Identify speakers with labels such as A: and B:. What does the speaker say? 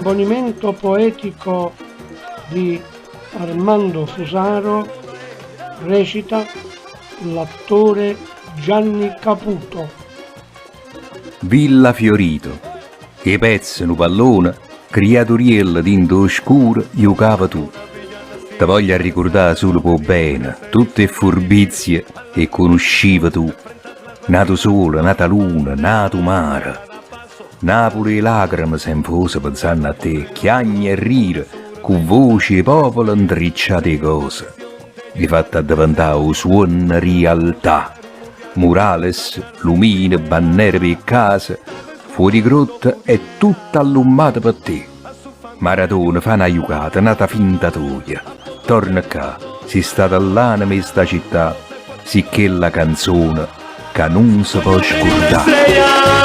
A: componimento poetico di Armando Fusaro recita l'attore Gianni Caputo.
B: Villa Fiorito, i pezzi nu pallone, creatoriella d'indo oscuro, giocava tu. Te voglio ricordare solo po' bene, tutte furbizie e conosciva tu. Nato sole, nata luna, nato mare. Napoli e lacrime s'enfosa pensando a te, chiagni e rire, con voci e popolo intricciate cose. Di fatta diventare un suono realtà. Murales, lumine, bandiere per casa, fuori grotta è tutta allumata per te. Maratona fa una giocata, nata finta toia. Torna qua, si sta dall'anima di sta città, sicché la canzone che non si può scordare.